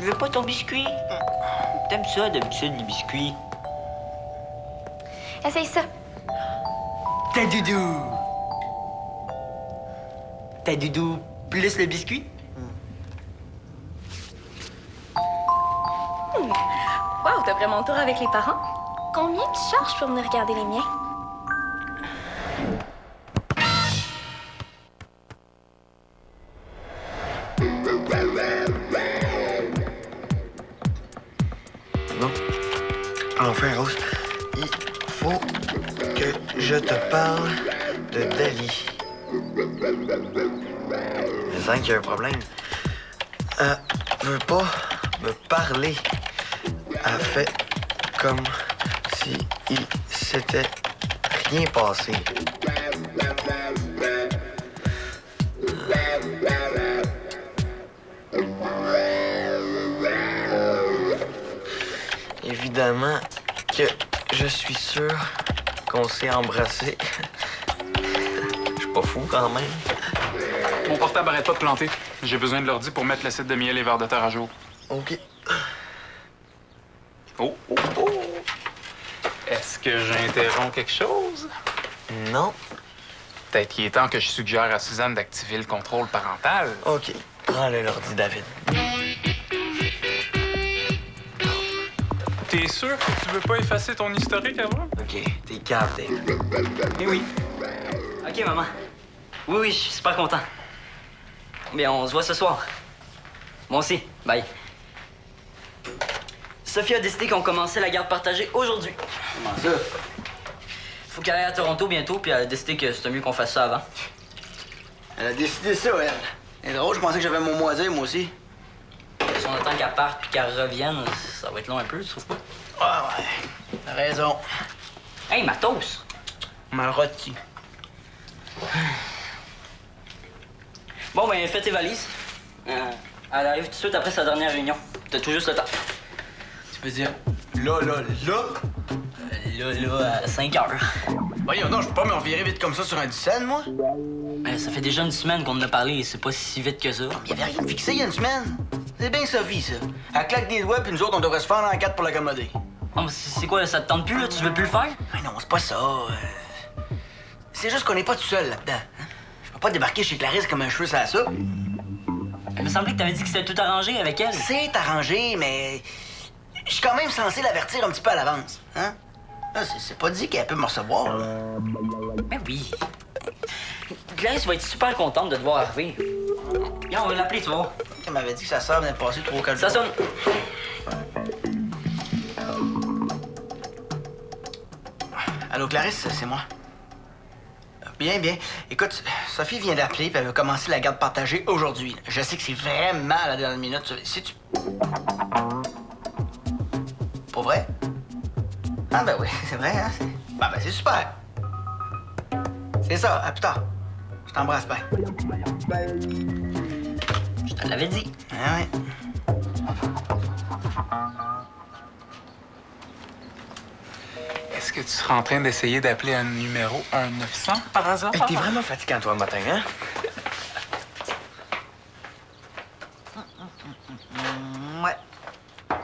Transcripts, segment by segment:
veux pas ton biscuit? T'aimes ça, d'habitude, les biscuits? Essaye ça. Ta doudou! Ta doudou plus le biscuit? Wow, t'as vraiment le tour avec les parents? Combien tu charges pour venir regarder les miens? Non. Enfin, Rose, il faut que je te parle de Dali. Je sens qu'il y a un problème. Elle veut pas me parler. Elle fait comme si il s'était rien passé. Évidemment que je suis sûr qu'on s'est embrassé. Je suis pas fou quand même. Mon portable arrête pas de planter. J'ai besoin de l'ordi pour mettre le site de miel et vers de terre à jour. OK. Oh. Est-ce que j'interromps quelque chose? Non. Peut-être qu'il est temps que je suggère à Suzanne d'activer le contrôle parental. OK. Prends-le l'ordi, David. T'es sûr que tu veux pas effacer ton historique avant? OK. T'es calme, Dave. Eh oui. OK, maman. Oui, je suis super content. Bien, on se voit ce soir. Moi aussi. Bye. Sophie a décidé qu'on commençait la garde partagée aujourd'hui. Comment ça? Faut qu'elle aille à Toronto bientôt, puis elle a décidé que c'était mieux qu'on fasse ça avant. Elle a décidé ça, elle. C'est drôle, je pensais que j'avais mon mot à dire, moi aussi. Si on attend qu'elle parte puis qu'elle revienne, ça va être long un peu, tu trouves pas? Ah ouais, t'as raison. Hey, Matos! Marotti. Bon, ben, fais tes valises. Elle arrive tout de suite après sa dernière réunion. T'as tout juste le temps. Tu veux dire là? Là, à 5 heures. Voyons, non, je peux pas me revirer vite comme ça sur un 10 cents, moi. Ben, ça fait déjà une semaine qu'on en a parlé et c'est pas si vite que ça. Il y avait rien de fixé il y a une semaine. C'est bien Sophie, ça. Elle claque des doigts, puis nous autres, on devrait se faire en quatre pour l'accommoder. Oh, mais c'est quoi, là, ça te tente plus, là? Tu veux plus le faire? Mais non, c'est pas ça. C'est juste qu'on n'est pas tout seul là-dedans. Hein? Je peux pas débarquer chez Clarisse comme un cheveu sur la soupe. Il me semblait que t'avais dit que c'était tout arrangé avec elle. C'est arrangé, mais je suis quand même censé l'avertir un petit peu à l'avance. Hein? Là, c'est pas dit qu'elle peut me recevoir. Là. Ben oui. Glace va être super contente de te voir arriver. Viens, on va l'appeler, tu vas voir. Elle m'avait dit que sa sœur venait de passer 3 ou 4 Ça jours. sonne. Allô, Clarisse, c'est moi. Bien. Écoute, Sophie vient d'appeler puis elle veut commencer la garde partagée aujourd'hui. Je sais que c'est vraiment à la dernière minute. Si tu... Pour vrai? Ah ben oui, c'est vrai, hein? Ben c'est super. C'est ça, à plus tard. Je t'embrasse, bye. Je te l'avais dit. Ah ouais. Est-ce que tu seras en train d'essayer d'appeler un numéro 1900 par hasard? Hey, t'es vraiment fatigant, toi, le matin, hein? Ouais.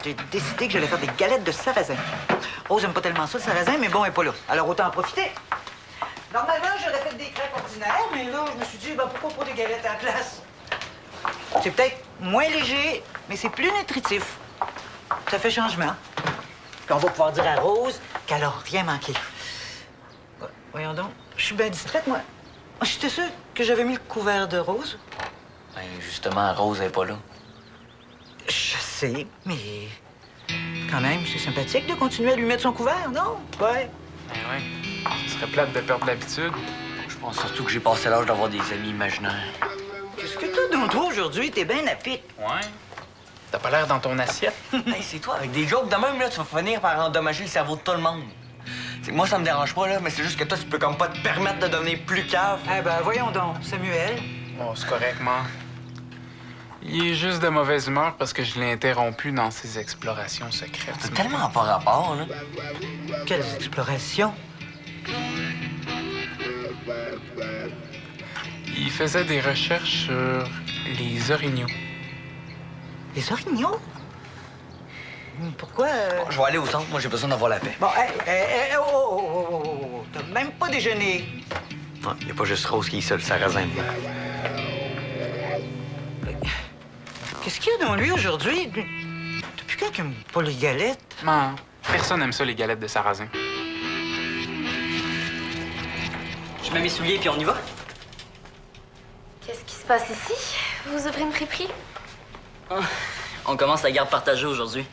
J'ai décidé que j'allais faire des galettes de sarrasin. Rose aime pas tellement ça, le sarrasin, mais bon, elle est pas là. Alors autant en profiter. Normalement, j'aurais fait des crêpes ordinaires, mais là, je me suis dit, ben, pourquoi pas des galettes à la place? C'est peut-être moins léger, mais c'est plus nutritif. Ça fait changement. Puis on va pouvoir dire à Rose qu'elle a rien manqué. Voyons donc, je suis bien distraite, moi. J'étais sûre que j'avais mis le couvert de Rose. Ben, justement, Rose est pas là. Je sais, mais quand même, c'est sympathique de continuer à lui mettre son couvert, non? Ouais. Ben oui. Ce serait plate de perdre l'habitude. Je pense surtout que j'ai passé l'âge d'avoir des amis imaginaires. Qu'est-ce que t'as dans toi aujourd'hui? T'es bien à pic. Ouais. T'as pas l'air dans ton assiette. Hey, c'est toi, avec des jokes de même, là, tu vas finir par endommager le cerveau de tout le monde. C'est que moi, ça me dérange pas, là, mais c'est juste que toi, tu peux comme pas te permettre de devenir plus cave. Eh ben, voyons donc, Samuel. Bon, c'est correct, man. Il est juste de mauvaise humeur parce que je l'ai interrompu dans ses explorations secrètes. C'est tellement pas rapport, là. Quelles explorations. Il faisait des recherches sur les orignaux. Les orignaux? Pourquoi? Bon, je vais aller au centre. Moi, j'ai besoin d'avoir la paix. Bon, t'as même pas déjeuné. Il n'y a pas juste Rose qui est seule sarrasin. Qu'est-ce qu'il y a dans lui aujourd'hui? Depuis quand qu'il aime pas les galettes? Man, personne n'aime ça, les galettes de sarrasin. Je mets mes souliers puis on y va? Qu'est-ce qui se passe ici? Vous ouvrez une friperie? Ah, on commence la garde partagée aujourd'hui.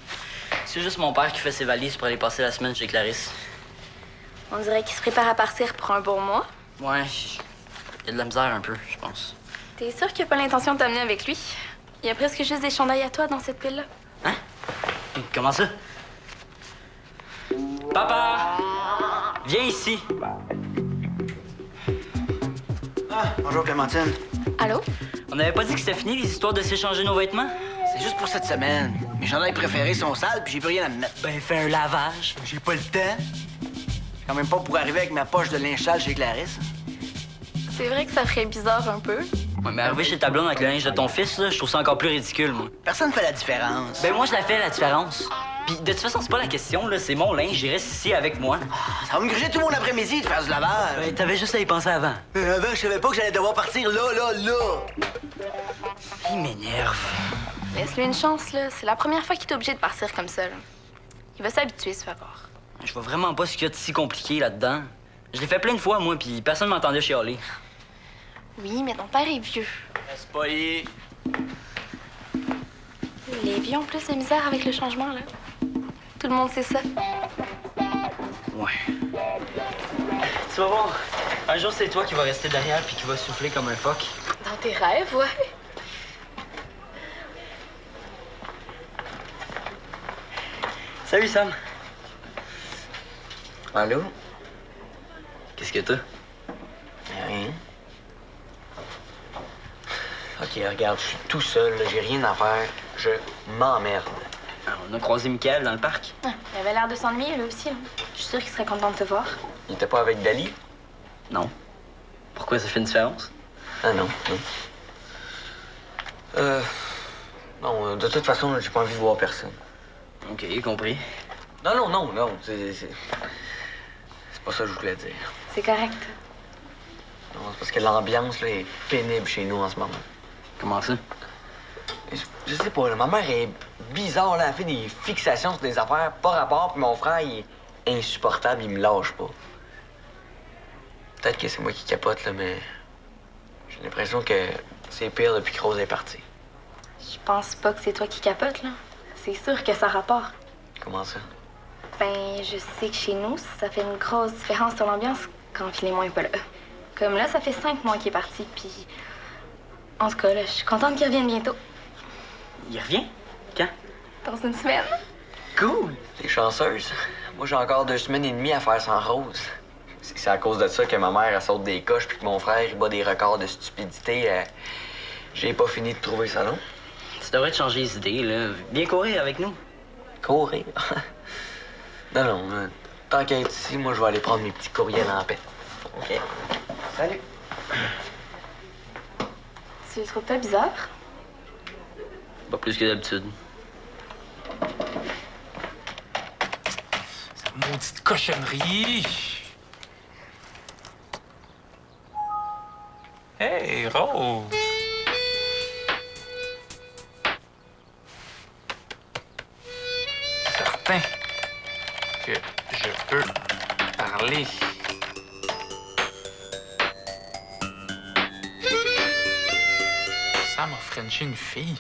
C'est juste mon père qui fait ses valises pour aller passer la semaine chez Clarisse. On dirait qu'il se prépare à partir pour un bon mois. Ouais, il y a de la misère un peu, je pense. T'es sûr qu'il a pas l'intention de t'amener avec lui? Il y a presque juste des chandails à toi dans cette pile-là. Hein? Comment ça? Papa! Viens ici! Ah, bonjour Clémentine. Allô? On n'avait pas dit que c'était fini, les histoires de s'échanger nos vêtements? C'est juste pour cette semaine. Mes chandails préférés sont sales, puis j'ai plus rien à me mettre. Ben, fais un lavage. J'ai pas le temps. Quand même pas pour arriver avec ma poche de linge sale chez Clarisse. C'est vrai que ça ferait bizarre un peu. Ouais, mais arriver chez ta blonde avec le linge de ton fils, là, je trouve ça encore plus ridicule, moi. Personne fait la différence. Ben, moi, je la fais, la différence. Puis, de toute façon, c'est pas la question, là. C'est mon linge, il reste ici avec moi. Ça va me gruger tout mon après-midi de faire du lavage. Ben, t'avais juste à y penser avant. Avant, je savais pas que j'allais devoir partir là. Il m'énerve. Laisse-lui une chance, là. C'est la première fois qu'il est obligé de partir comme ça, là. Il va s'habituer, ce rapport. Je vois vraiment pas ce qu'il y a de si compliqué là-dedans. Je l'ai fait plein de fois, moi, puis personne m'entendait chialer. Oui, mais ton père est vieux. C'est pas lié. Les vieux ont plus de misère avec le changement, là. Tout le monde sait ça. Ouais. Tu vas voir. Un jour, c'est toi qui vas rester derrière puis qui va souffler comme un phoque. Dans tes rêves, ouais. Salut, Sam. Allô? Qu'est-ce que t'as? Rien. OK, regarde, je suis tout seul, là, j'ai rien à faire. Je m'emmerde. Ah, on a croisé Michael dans le parc. Ah, il avait l'air de s'ennuyer, lui aussi, là. Je suis sûre qu'il serait content de te voir. Il était pas avec Dali? Non. Pourquoi ça fait une différence? Ah non. Non, de toute façon, là, j'ai pas envie de voir personne. OK, compris. Non, c'est pas ça que je voulais dire. C'est correct. Non, c'est parce que l'ambiance, là, est pénible chez nous en ce moment. Comment ça? Je sais pas, là, ma mère est bizarre, là, elle fait des fixations sur des affaires pas rapport, puis mon frère, il est insupportable, il me lâche pas. Peut-être que c'est moi qui capote, là, mais j'ai l'impression que c'est pire depuis que Rose est partie. Je pense pas que c'est toi qui capotes, là. C'est sûr que ça rapporte. Comment ça? Ben, je sais que chez nous, ça fait une grosse différence sur l'ambiance quand Philémon est pas là. Comme là, ça fait 5 mois qu'il est parti, puis... En tout cas, là, je suis contente qu'il revienne bientôt. Il revient? Quand? Dans une semaine. Cool! T'es chanceuse. Moi, j'ai encore 2 semaines et demie à faire sans Rose. C'est à cause de ça que ma mère, elle saute des coches, puis que mon frère, il bat des records de stupidité. J'ai pas fini de trouver ça, non? Tu devrais te changer les idées, là. Viens courir avec nous. Courir? non, tant qu'à être ici, moi, je vais aller prendre mes petits courriels en paix. OK? Salut! Tu le trouves pas bizarre? Pas plus que d'habitude. Maudite cochonnerie! Hey, Rose! Certain que je peux parler. Sam a frenché une fille.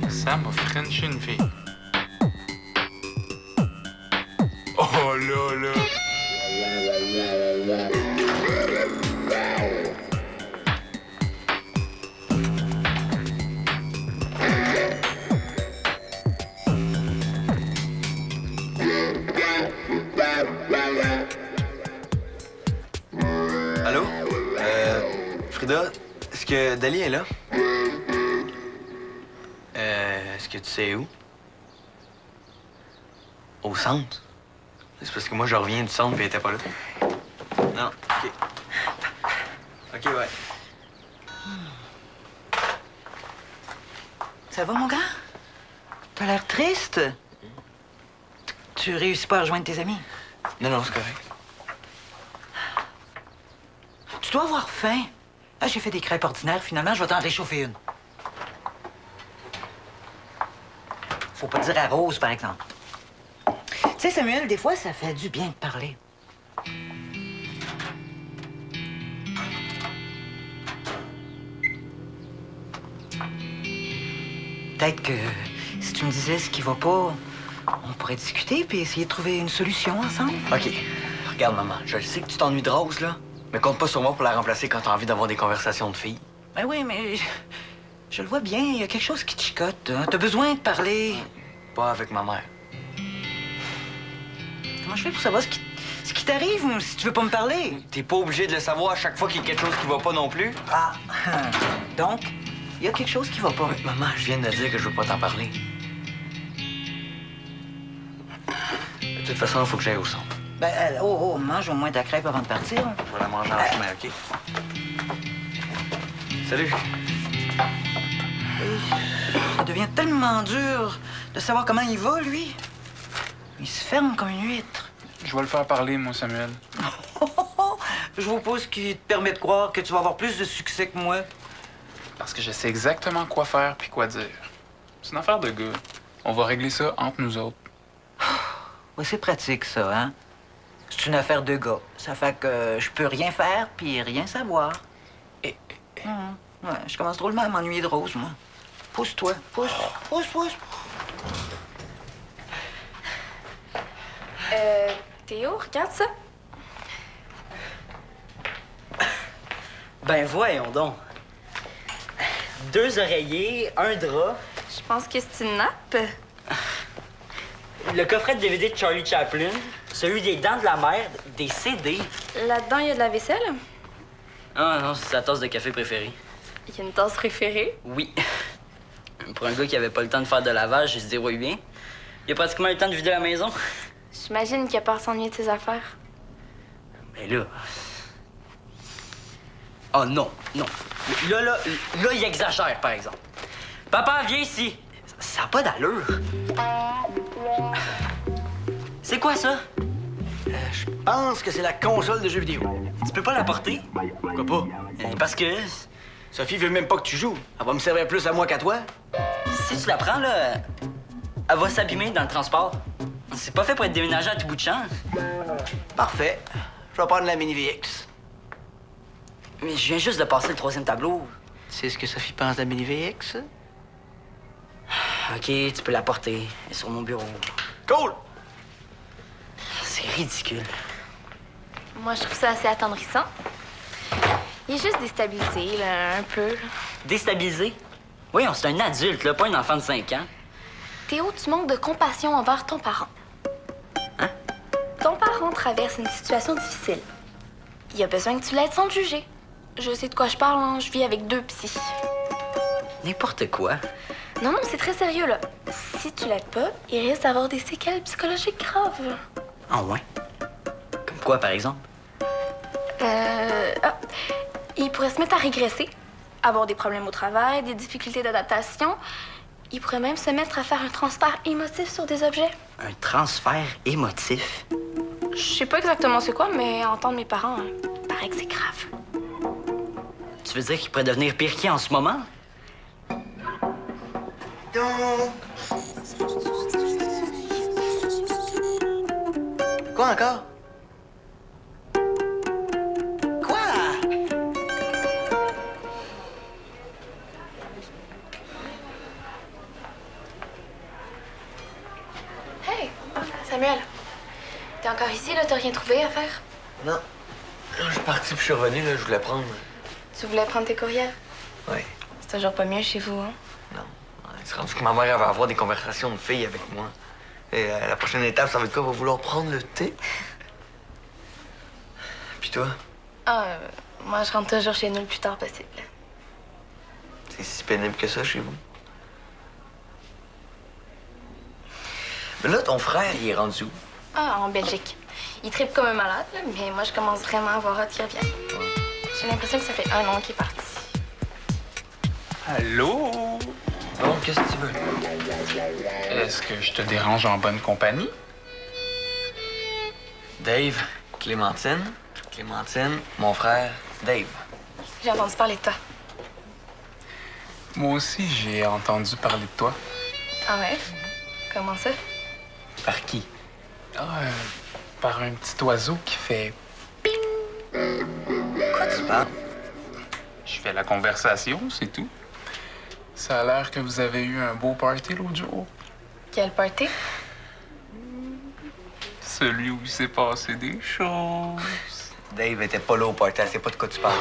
Sam a frenché une fille. Oh là là! Allô? Frida, est-ce que Dali est là? Est-ce que tu sais où? Au centre? C'est parce que moi, je reviens du centre et elle était pas là. Non, OK. OK, ouais. Ça va, mon gars? T'as l'air triste. Tu réussis pas à rejoindre tes amis. Non, non, c'est correct. Tu dois avoir faim. Ah, j'ai fait des crêpes ordinaires. Finalement, je vais t'en réchauffer une. Faut pas dire à Rose, par exemple. Tu sais, Samuel, des fois, ça fait du bien de parler. Peut-être que si tu me disais ce qui va pas, on pourrait discuter puis essayer de trouver une solution ensemble. OK. Regarde, maman, je sais que tu t'ennuies de Rose, là, mais compte pas sur moi pour la remplacer quand t'as envie d'avoir des conversations de filles. Ben oui, mais je le vois bien, il y a quelque chose qui te chicote. Hein. T'as besoin de parler. Pas avec ma mère. Comment je fais pour savoir ce qui t'arrive si tu veux pas me parler? T'es pas obligé de le savoir à chaque fois qu'il y a quelque chose qui va pas non plus. Ah, donc, il y a quelque chose qui va pas. Oui, maman, je viens de dire que je veux pas t'en parler. De toute façon, il faut que j'aille au centre. Ben, mange au moins ta crêpe avant de partir. Je vais la manger en chemin, OK? Salut. Ça devient tellement dur de savoir comment il va, lui. Il se ferme comme une huître. Je vais le faire parler, moi, Samuel. Je vous pose qui te permet de croire que tu vas avoir plus de succès que moi. Parce que je sais exactement quoi faire puis quoi dire. C'est une affaire de gars. On va régler ça entre nous autres. Ouais, c'est pratique, ça, hein? C'est une affaire de gars. Ça fait que je peux rien faire puis rien savoir. Ouais, je commence drôlement à m'ennuyer de Rose, moi. Pousse-toi. Pousse. Théo, regarde ça. Ben voyons donc. 2 oreillers, un drap, Je pense que c'est une nappe. le coffret de DVD de Charlie Chaplin, celui des Dents de la Mer, des CD. Là-dedans, il y a de la vaisselle. Ah non, c'est sa tasse de café préférée. Il y a une tasse préférée. Oui. Pour un gars qui avait pas le temps de faire de lavage, il se débrouille bien. Il a pratiquement eu le temps de vider la maison. J'imagine qu'il a pas à s'ennuyer de ses affaires. Mais là... Oh non, non. Là, il exagère, par exemple. Papa, viens ici. Ça n'a pas d'allure. C'est quoi ça? Je pense que c'est la console de jeux vidéo. Tu peux pas la porter? Pourquoi pas? Parce que Sophie veut même pas que tu joues. Elle va me servir plus à moi qu'à toi. si tu la prends, là, elle va s'abîmer dans le transport. C'est pas fait pour être déménagé à tout bout de champ. Parfait. Je vais prendre la mini VX. Mais je viens juste de passer le 3e tableau. Tu sais ce que Sophie pense de la mini VX? OK, tu peux la porter. Elle est sur mon bureau. Cool! C'est ridicule. Moi, je trouve ça assez attendrissant. Il est juste déstabilisé, là, un peu. Déstabilisé? Voyons, c'est un adulte, là, pas un enfant de 5 ans. Théo, tu manques de compassion envers ton parent. Hein? Ton parent traverse une situation difficile. Il a besoin que tu l'aides sans le juger. Je sais de quoi je parle, hein. Je vis avec 2 psys. N'importe quoi. Non, c'est très sérieux, là. Si tu l'aides pas, il risque d'avoir des séquelles psychologiques graves. Ah ouais? Comme quoi, par exemple? Il pourrait se mettre à régresser, avoir des problèmes au travail, des difficultés d'adaptation. Il pourrait même se mettre à faire un transfert émotif sur des objets. Un transfert émotif? Je sais pas exactement c'est quoi, mais entendre mes parents, paraît que c'est grave. Tu veux dire qu'il pourrait devenir pire qui en ce moment? Donc... Quoi encore? Quoi? Hey, Samuel. T'es encore ici, là? T'as rien trouvé à faire? Non. Je suis parti puis je suis revenu, là, je voulais prendre. Tu voulais prendre tes courriels? Oui. C'est toujours pas mieux chez vous, hein? Non. C'est rendu que ma mère elle va avoir des conversations de filles avec moi. Et la prochaine étape, ça va être quoi? Elle va vouloir prendre le thé. Puis toi? Moi, je rentre toujours chez nous le plus tard possible. C'est si pénible que ça chez vous? Mais là, ton frère, il est rendu où? En Belgique. Il tripe comme un malade, là, mais moi, je commence vraiment à avoir hâte qu'il revienne. J'ai l'impression que ça fait 1 an qu'il est parti. Allô? Bon, qu'est-ce que tu veux? Est-ce que je te dérange en bonne compagnie? Dave, Clémentine, mon frère, Dave. J'ai entendu parler de toi. Moi aussi, j'ai entendu parler de toi. Ah ouais? Comment ça? Par qui? Par un petit oiseau qui fait... Quoi tu parles? Je fais la conversation, c'est tout. Ça a l'air que vous avez eu un beau party l'autre jour. Quel party? Celui où il s'est passé des choses. Dave était pas là au party, elle sait pas de quoi tu parles.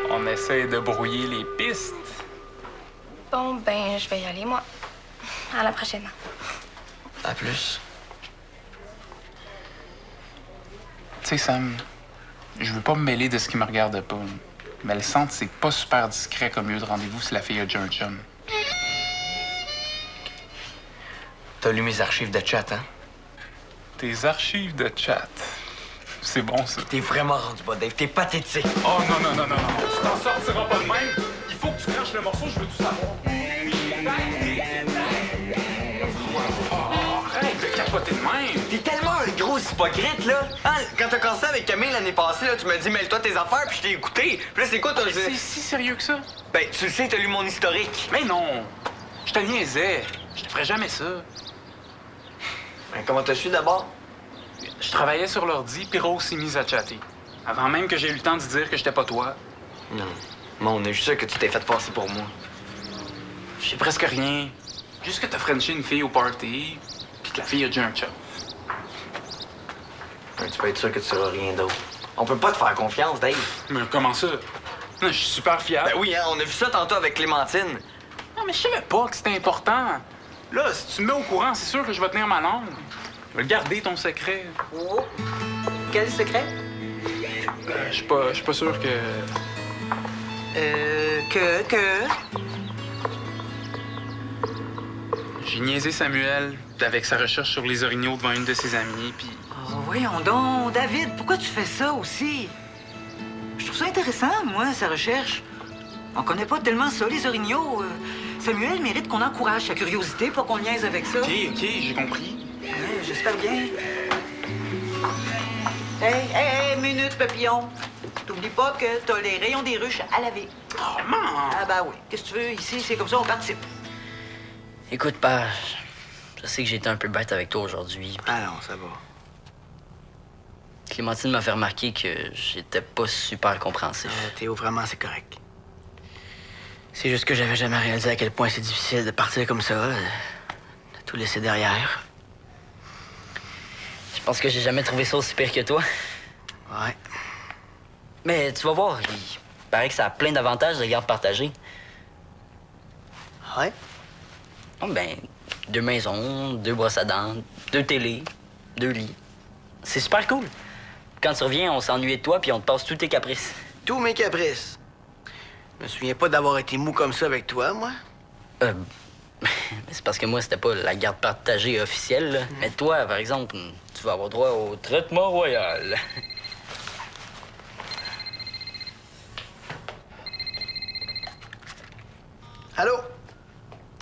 On essaie de brouiller les pistes. Bon, ben, je vais y aller, moi. À la prochaine. À plus. Tu sais, Sam, je veux pas me mêler de ce qui me regarde pas. Mais le centre, c'est pas super discret comme lieu de rendez-vous si la fille a déjà un chum. T'as lu mes archives de chat, hein? Tes archives de chat. C'est bon, ça. T'es vraiment rendu bas, Dave. T'es pathétique. Oh non, non, non, non, non. Tu t'en sortiras pas de même. Il faut que tu craches le morceau, je veux tout savoir. Oh, arrête de capoter de même. T'es tellement un gros hypocrite, là. Hein? Quand t'as commencé avec Camille l'année passée, là, tu m'as dit, mêle-toi tes affaires, puis je t'ai écouté. Puis là, c'est quoi, t'as... C'est si sérieux que ça? Ben, tu le sais, t'as lu mon historique. Mais non. Je te niaisais. Je te ferais jamais ça. Ben, comment t'as su d'abord? Je travaillais sur l'ordi, puis Rose s'est mise à chatter. Avant même que j'ai eu le temps de dire que j'étais pas toi. Non. Moi, on est juste sûr que tu t'es fait passer pour moi. Je sais presque rien. Juste que t'as frenché une fille au party, puis que la fille a déjà un chum. Ben, tu peux être sûr que tu sauras rien d'autre. On peut pas te faire confiance, Dave. Mais comment ça? Non, je suis super fier. Ben oui, hein, on a vu ça tantôt avec Clémentine. Non, mais je savais pas que c'était important. Là, si tu me mets au courant, c'est sûr que je vais tenir ma langue. Je vais garder ton secret. Oh. Quel secret? Je suis pas sûr que... Que... J'ai niaisé Samuel avec sa recherche sur les orignaux devant une de ses amies, puis... Oh, voyons donc, David, pourquoi tu fais ça aussi? Je trouve ça intéressant, moi, sa recherche. On connaît pas tellement ça, les orignaux. Samuel mérite qu'on encourage sa curiosité, pas qu'on le niaise avec ça. OK, j'ai compris. Ouais, j'espère bien. Hey, minute, papillon. T'oublies pas que t'as les rayons des ruches à laver. Oh, man! Ah ben oui. Qu'est-ce que tu veux? Ici, c'est comme ça, on participe. Écoute, page, je sais que j'ai été un peu bête avec toi aujourd'hui. Ah non, ça va. Clémentine m'a fait remarquer que j'étais pas super compréhensif. Théo, vraiment, c'est correct. C'est juste que j'avais jamais réalisé à quel point c'est difficile de partir comme ça, de tout laisser derrière. Je pense que j'ai jamais trouvé ça aussi pire que toi. Ouais. Mais tu vas voir, il paraît que ça a plein d'avantages de garde partagée. Ouais? Oh, ben, 2 maisons, 2 brosses à dents, 2 télés, 2 lits. C'est super cool. Quand tu reviens, on s'ennuie de toi puis on te passe tous tes caprices. Tous mes caprices. Je me souviens pas d'avoir été mou comme ça avec toi, moi. C'est parce que moi, c'était pas la garde partagée officielle, là. Mais toi, par exemple, tu vas avoir droit au traitement royal. Allô?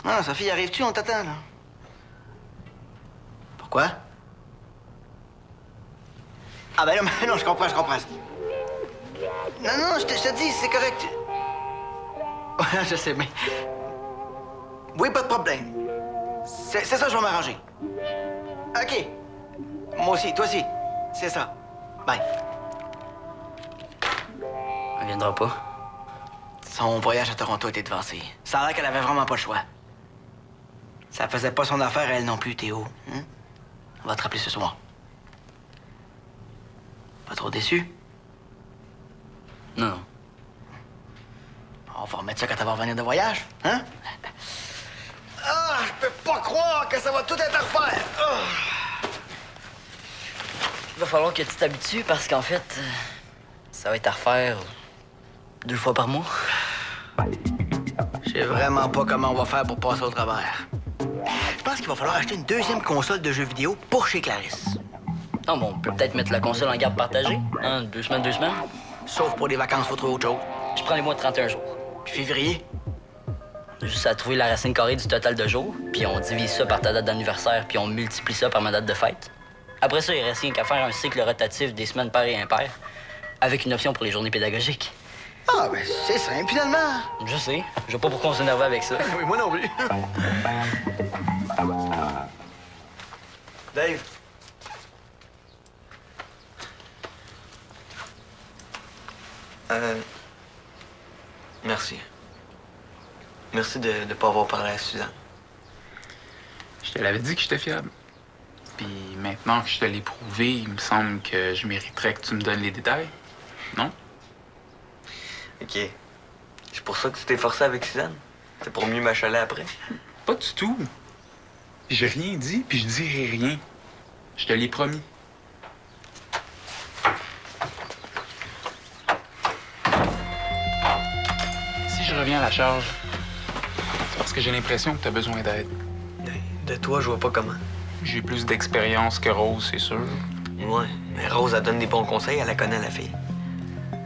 Ah, Sophie, arrives-tu? On t'attend, là. Pourquoi? Ah, ben non, non, je comprends. Non, je te dis, c'est correct. Ouais, je sais, mais... Oui, pas de problème. C'est ça, je vais m'arranger. OK. Moi aussi, toi aussi. C'est ça. Bye. Elle viendra pas. Son voyage à Toronto était devancé. Ça a l'air qu'elle avait vraiment pas le choix. Ça faisait pas son affaire, elle non plus, Théo. Hein? On va te rappeler ce soir. Pas trop déçu? Non. On va remettre ça quand elle va revenir de voyage, hein? Ah, je peux pas croire que ça va tout être à refaire! Ah. Il va falloir que tu t'habitues parce qu'en fait, ça va être à refaire 2 fois par mois. Je sais vraiment pas comment on va faire pour passer au travers. Je pense qu'il va falloir acheter une deuxième console de jeux vidéo pour chez Clarisse. Non, bon, on peut peut-être mettre la console en garde partagée. Hein, 2 semaines, 2 semaines. Sauf pour les vacances, faut trouver autre chose. Je prends les mois de 31 jours. Puis février? Juste à trouver la racine carrée du total de jours, puis on divise ça par ta date d'anniversaire, puis on multiplie ça par ma date de fête. Après ça, il reste rien qu'à faire un cycle rotatif des semaines paires et impaires, avec une option pour les journées pédagogiques. Ah, ben c'est simple, finalement. Je sais. Je vois pas pourquoi on s'énerve avec ça. Oui, moi non plus. Dave. Merci. Merci de ne pas avoir parlé à Suzanne. Je te l'avais dit que j'étais fiable. Puis maintenant que je te l'ai prouvé, il me semble que je mériterais que tu me donnes les détails. Non? OK. C'est pour ça que tu t'es forcé avec Suzanne? C'est pour mieux m'achaler après? Pas du tout. J'ai rien dit, puis je dirai rien. Je te l'ai promis. Si je reviens à la charge, c'est parce que j'ai l'impression que tu as besoin d'aide. De toi, je vois pas comment. J'ai plus d'expérience que Rose, c'est sûr. Ouais, mais Rose, elle donne des bons conseils, elle la connaît, la fille.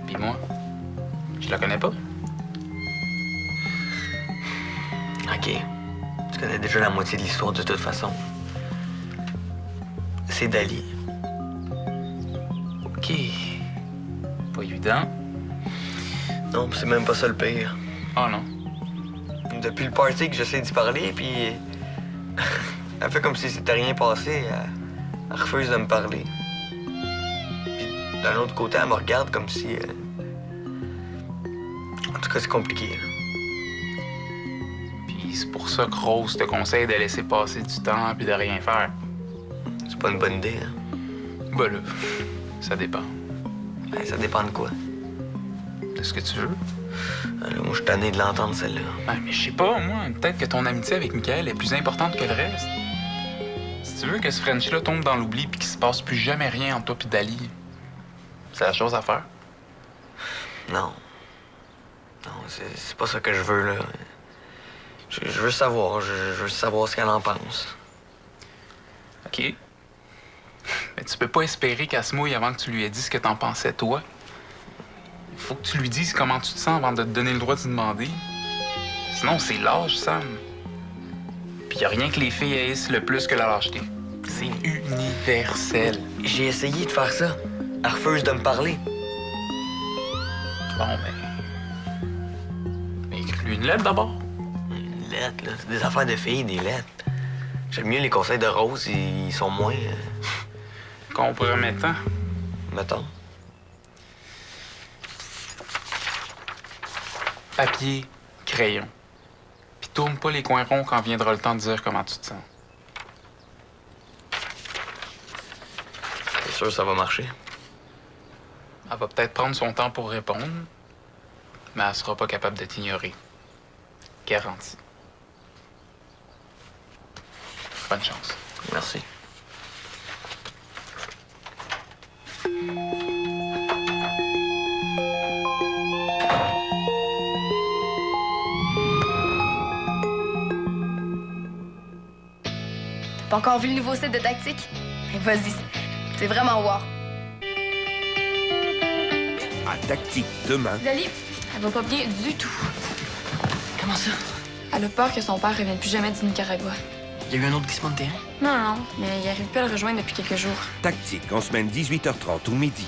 Puis moi, je la connais pas. OK. Tu connais déjà la moitié de l'histoire de toute façon. C'est Dali. OK. Pas évident. Non, c'est même pas ça le pire. Oh non. Depuis le party que j'essaie d'y parler, puis... elle fait comme si c'était rien passé. Elle refuse de me parler. Puis d'un autre côté, elle me regarde comme si... En tout cas, c'est compliqué. Là. Puis c'est pour ça que Rose te conseille de laisser passer du temps puis de rien faire. C'est pas une bonne idée, hein? Ben là, ça dépend. Ben, ça dépend de quoi. De ce que tu veux. Là, moi, je suis tanné de l'entendre, celle-là. Ben, mais je sais pas, moi. Peut-être que ton amitié avec Michael est plus importante que le reste. Si tu veux que ce French-là tombe dans l'oubli puis qu'il se passe plus jamais rien entre toi et Dali, c'est la chose à faire. Non. Non, c'est pas ça que je veux, là. Je veux savoir. Je veux savoir ce qu'elle en pense. OK. Mais tu peux pas espérer qu'elle se mouille avant que tu lui aies dit ce que t'en pensais, toi. Il faut que tu lui dises comment tu te sens avant de te donner le droit de lui demander. Sinon, c'est lâche, Sam. Puis y a rien que les filles haïssent le plus que la lâcheté. C'est universel. J'ai essayé de faire ça. Elle refuse de me parler. Bon, ben... écris-lui une lettre d'abord. Une lettre, là. C'est des affaires de filles, des lettres. J'aime mieux les conseils de Rose, ils sont moins... Compromettant. mettons. Papier, crayon. Puis tourne pas les coins ronds quand viendra le temps de dire comment tu te sens. C'est sûr que ça va marcher. Elle va peut-être prendre son temps pour répondre, mais elle sera pas capable de t'ignorer. Garanti. Bonne chance. Merci. T'as encore vu le nouveau site de Tactique? Ben, vas-y, c'est vraiment wow. À Tactique demain. Dali, elle va pas bien du tout. Comment ça? Elle a peur que son père revienne plus jamais du Nicaragua. Il y a eu un autre glissement de terrain? Non, mais il arrive plus à le rejoindre depuis quelques jours. Tactique en semaine 18h30 ou midi.